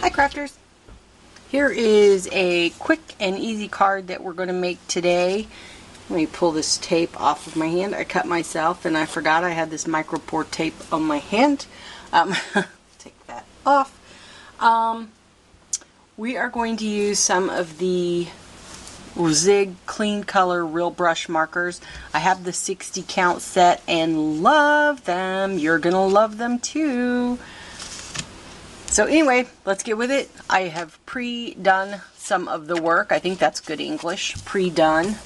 Hi crafters! Here is a quick and easy card that we're going to make today. Let me pull this tape off of my hand. I cut myself and I forgot I had this micropore tape on my hand. Take that off. We are going to use some of the Zig Clean Color Real Brush markers. I have the 60 count set and love them. You're gonna love them too. So anyway, let's get with it. I have pre-done some of the work. I think that's good English, pre-done.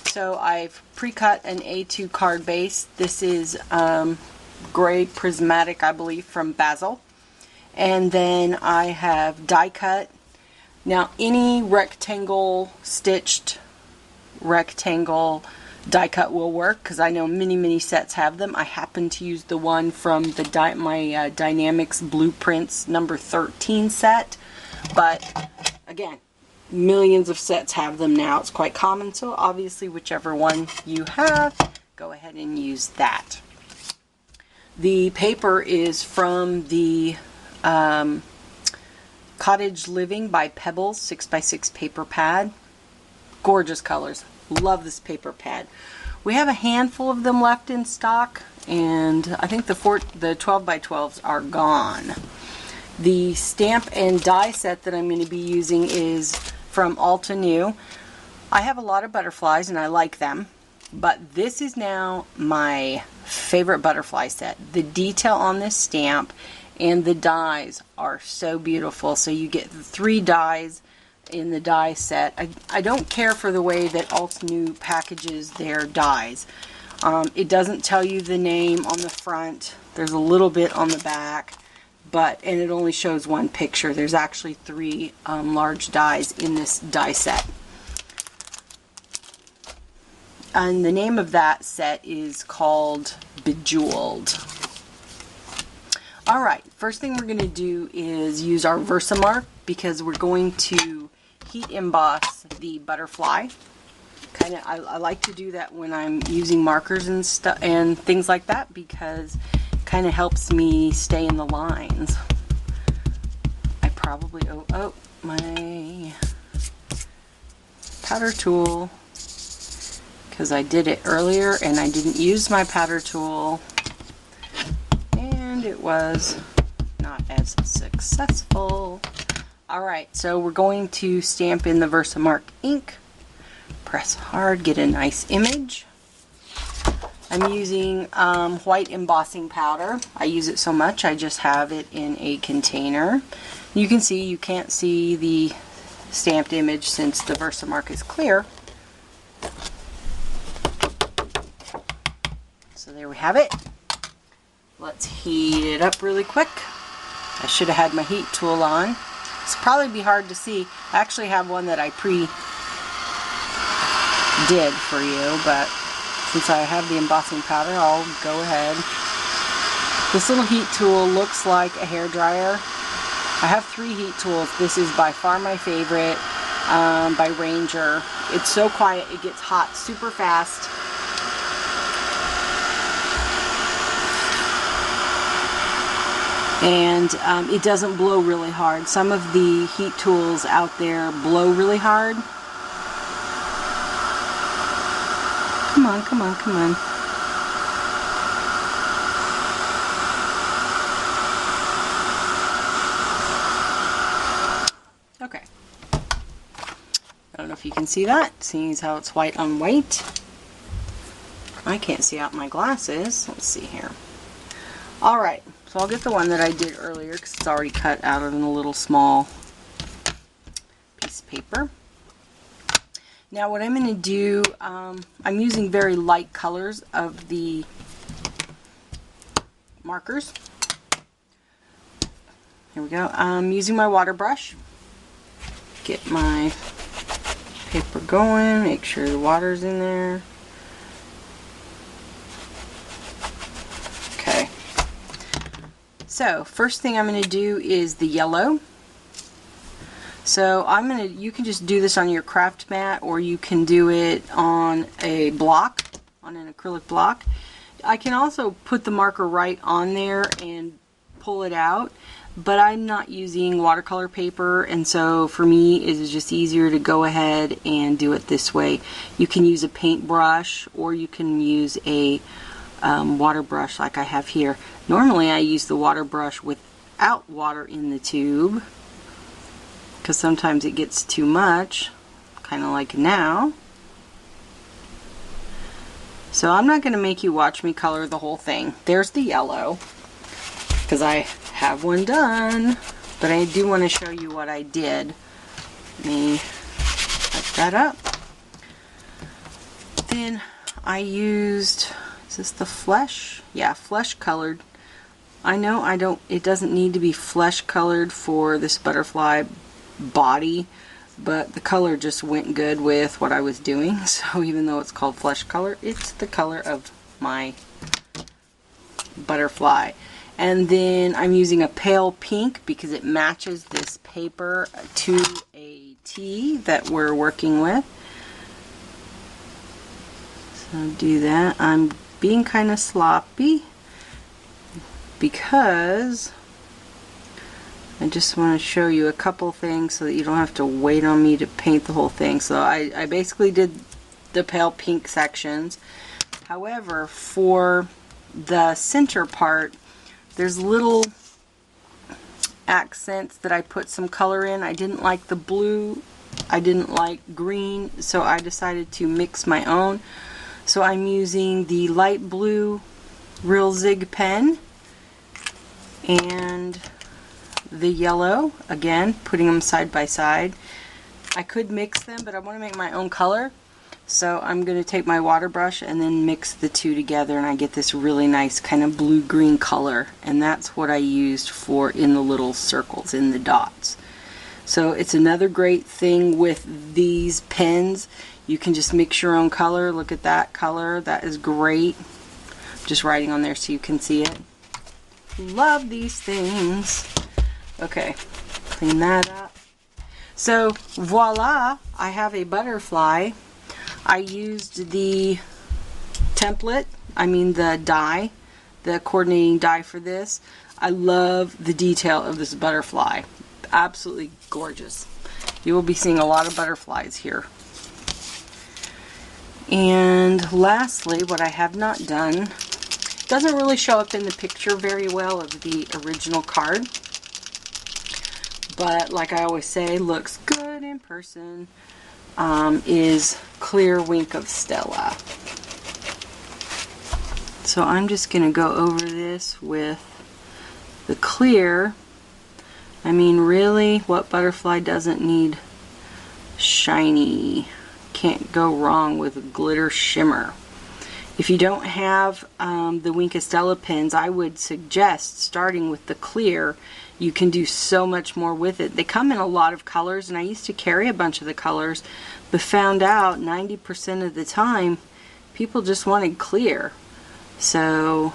So I've pre-cut an A2 card base. This is gray prismatic, I believe, from Basil. And then I have die cut. Now any rectangle stitched rectangle die cut will work because I know many sets have them. I happen to use the one from the my Dynamics Blueprints number 13 set, but again, millions of sets have them now. It's quite common, so obviously whichever one you have, go ahead and use that. The paper is from the Cottage Living by Pebbles 6x6 paper pad. Gorgeous colors. Love this paper pad. We have a handful of them left in stock, and I think the 12x12s are gone. The stamp and die set that I'm going to be using is from Altenew. I have a lot of butterflies and I like them, but this is now my favorite butterfly set. The detail on this stamp and the dies are so beautiful. So you get 3 dies in the die set. I don't care for the way that Altenew packages their dies. It doesn't tell you the name on the front. There's a little bit on the back, and it only shows one picture. There's actually 3 large dies in this die set. And the name of that set is called Bejeweled. Alright, first thing we're going to do is use our Versamark because we're going to heat emboss the butterfly. I like to do that when I'm using markers and stuff and things like that because it kind of helps me stay in the lines. I probably my powder tool, because I did it earlier and I didn't use my powder tool. It was not as successful. Alright, so we're going to stamp in the Versamark ink. Press hard, get a nice image. I'm using white embossing powder. I use it so much I just have it in a container. You can see you can't see the stamped image since the Versamark is clear. So there we have it. Let's heat it up really quick. I should have had my heat tool on. It's probably be hard to see. I actually have one that I did for you, but since I have the embossing powder, I'll go ahead. This little heat tool looks like a hairdryer. I have 3 heat tools. This is by far my favorite, by Ranger. It's so quiet, it gets hot super fast. And it doesn't blow really hard. Some of the heat tools out there blow really hard. Come on, come on, come on. Okay. I don't know if you can see that, seeing as how it's white on white. I can't see out my glasses. Let's see here. Alright. So I'll get the one that I did earlier because it's already cut out of a little small piece of paper. Now what I'm going to do, I'm using very light colors of the markers. Here we go. I'm using my water brush. Get my paper going, make sure the water's in there. So first thing I'm going to do is the yellow. So you can just do this on your craft mat or you can do it on a block, on an acrylic block. I can also put the marker right on there and pull it out. but I'm not using watercolor paper, and so for me it is just easier to go ahead and do it this way. You can use a paintbrush, or you can use a water brush like I have here. Normally I use the water brush without water in the tube, because sometimes it gets too much, kind of like now. So I'm not going to make you watch me color the whole thing. There's the yellow, because I have one done, but I do want to show you what I did. Let me pick that up. Then I used, is this the flesh? Yeah, flesh colored. I know it doesn't need to be flesh colored for this butterfly body, but the color just went good with what I was doing. So even though it's called flesh color, it's the color of my butterfly. And then I'm using a pale pink because it matches this paper to a T that we're working with. So do that. I'm being kind of sloppy because I just want to show you a couple things so that you don't have to wait on me to paint the whole thing. So I basically did the pale pink sections. However, for the center part, there's little accents that I put some color in. I didn't like the blue, I didn't like green, so I decided to mix my own. So I'm using the light blue Real Zig pen and the yellow, again, putting them side by side. I could mix them, but I want to make my own color, so I'm going to take my water brush and then mix the two together, and I get this really nice kind of blue-green color, and that's what I used for in the little circles, in the dots. So it's another great thing with these pens. You can just mix your own color. Look at that color. That is great. Just writing on there so you can see it. Love these things. Okay, clean that up. So voila, I have a butterfly. I used the template, the die, the coordinating die for this. I love the detail of this butterfly. Absolutely gorgeous. You will be seeing a lot of butterflies here. And lastly, what I have not done, doesn't really show up in the picture very well of the original card, but like I always say, looks good in person, is Clear Wink of Stella. So I'm just going to go over this with the clear. I mean, really, what butterfly doesn't need shiny? Can't go wrong with glitter shimmer. If you don't have the Wink of Stella pens, I would suggest starting with the clear. You can do so much more with it. They come in a lot of colors, and I used to carry a bunch of the colors, but found out 90% of the time people just wanted clear. So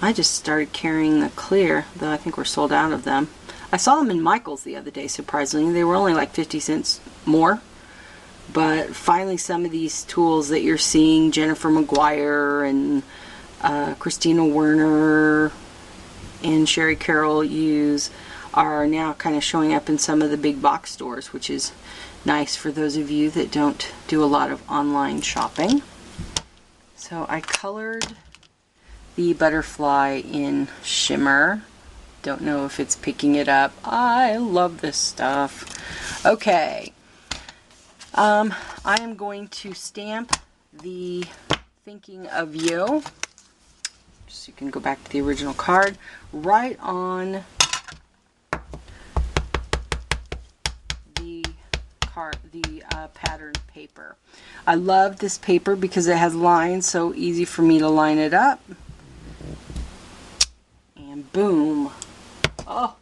I just started carrying the clear, though I think we're sold out of them. I saw them in Michael's the other day, surprisingly. They were only like 50 cents more. But finally, some of these tools that you're seeing Jennifer McGuire and Christina Werner and Sherry Carroll use are now kind of showing up in some of the big box stores, which is nice for those of you that don't do a lot of online shopping. So I colored the butterfly in shimmer. Don't know if it's picking it up. I love this stuff. Okay. I am going to stamp the Thinking of You, so you can go back to the original card, right on the pattern paper. I love this paper because it has lines, so easy for me to line it up. And boom. Oh,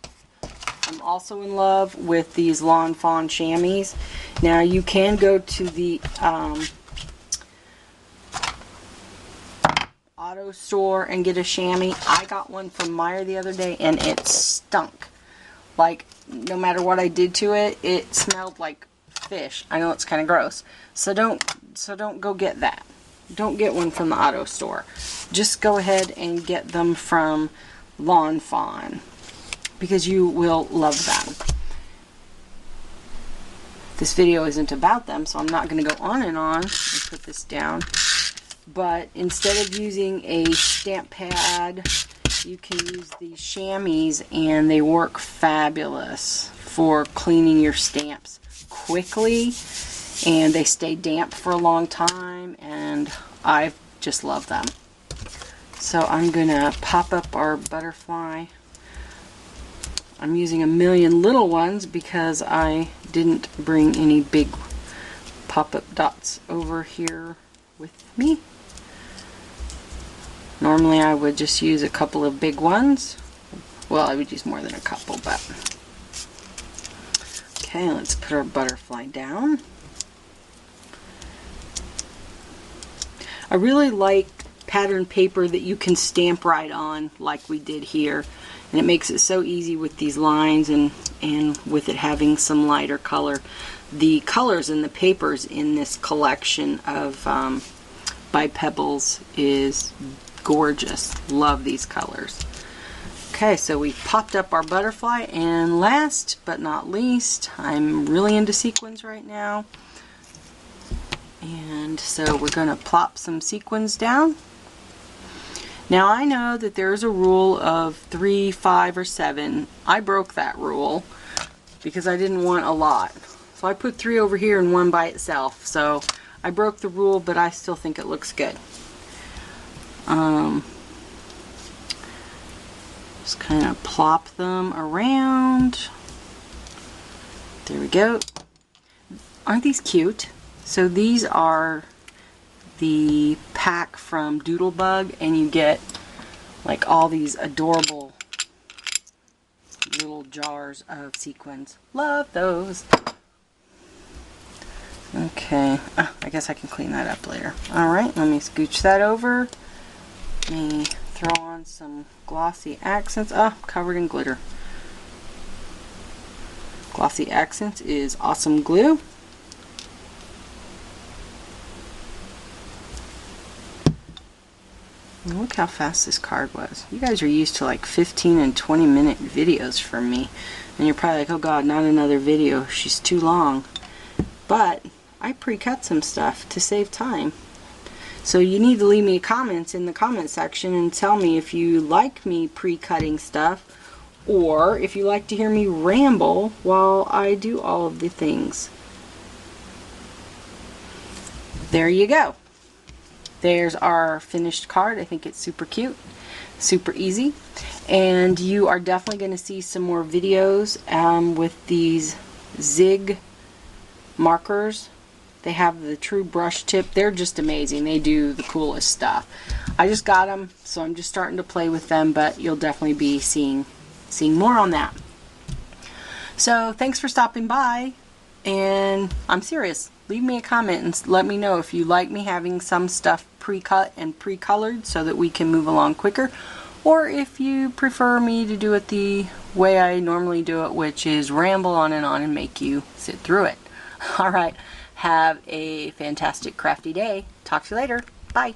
I'm also in love with these Lawn Fawn chamois. Now you can go to the auto store and get a chamois. I got one from Meijer the other day and it stunk. Like, no matter what I did to it, it smelled like fish. I know it's kind of gross. So don't go get that. Don't get one from the auto store. Just go ahead and get them from Lawn Fawn, because you will love them. This video isn't about them, so I'm not going to go on and on. Let me put this down. But instead of using a stamp pad, you can use these chamois, and they work fabulous for cleaning your stamps quickly, and they stay damp for a long time, and I just love them. So I'm gonna pop up our butterfly. I'm using a million little ones because I didn't bring any big pop-up dots over here with me. Normally I would just use a couple of big ones. Well, I would use more than a couple, but... Okay, let's put our butterfly down. I really like pattern paper that you can stamp right on like we did here. And it makes it so easy with these lines and with it having some lighter color. The colors and the papers in this collection of by Pebbles is gorgeous. Love these colors. Okay, so we popped up our butterfly, and last but not least, I'm really into sequins right now. And so we're going to plop some sequins down. Now I know that there's a rule of 3, 5, or 7. I broke that rule because I didn't want a lot. So I put 3 over here and 1 by itself. So I broke the rule, but I still think it looks good. Just kind of plop them around. There we go. Aren't these cute? So these are the pack from Doodlebug, and you get like all these adorable little jars of sequins. Love those. Okay, I guess I can clean that up later. Alright, let me scooch that over. Let me throw on some glossy accents. Covered in glitter. Glossy Accents is awesome glue. Look how fast this card was. You guys are used to like 15 and 20 minute videos from me. And you're probably like, oh god, not another video. She's too long. But I pre-cut some stuff to save time. So you need to leave me comments in the comment section and tell me if you like me pre-cutting stuff, or if you like to hear me ramble while I do all of the things. There you go. There's our finished card. I think it's super cute, super easy, and you are definitely going to see some more videos with these zig markers. They have the true brush tip. They're just amazing. They do the coolest stuff. I just got them, so I'm just starting to play with them, but you'll definitely be seeing more on that. So thanks for stopping by, and I'm serious. Leave me a comment and let me know if you like me having some stuff pre-cut and pre-colored so that we can move along quicker, or if you prefer me to do it the way I normally do it, which is ramble on and make you sit through it. Alright, have a fantastic crafty day. Talk to you later. Bye.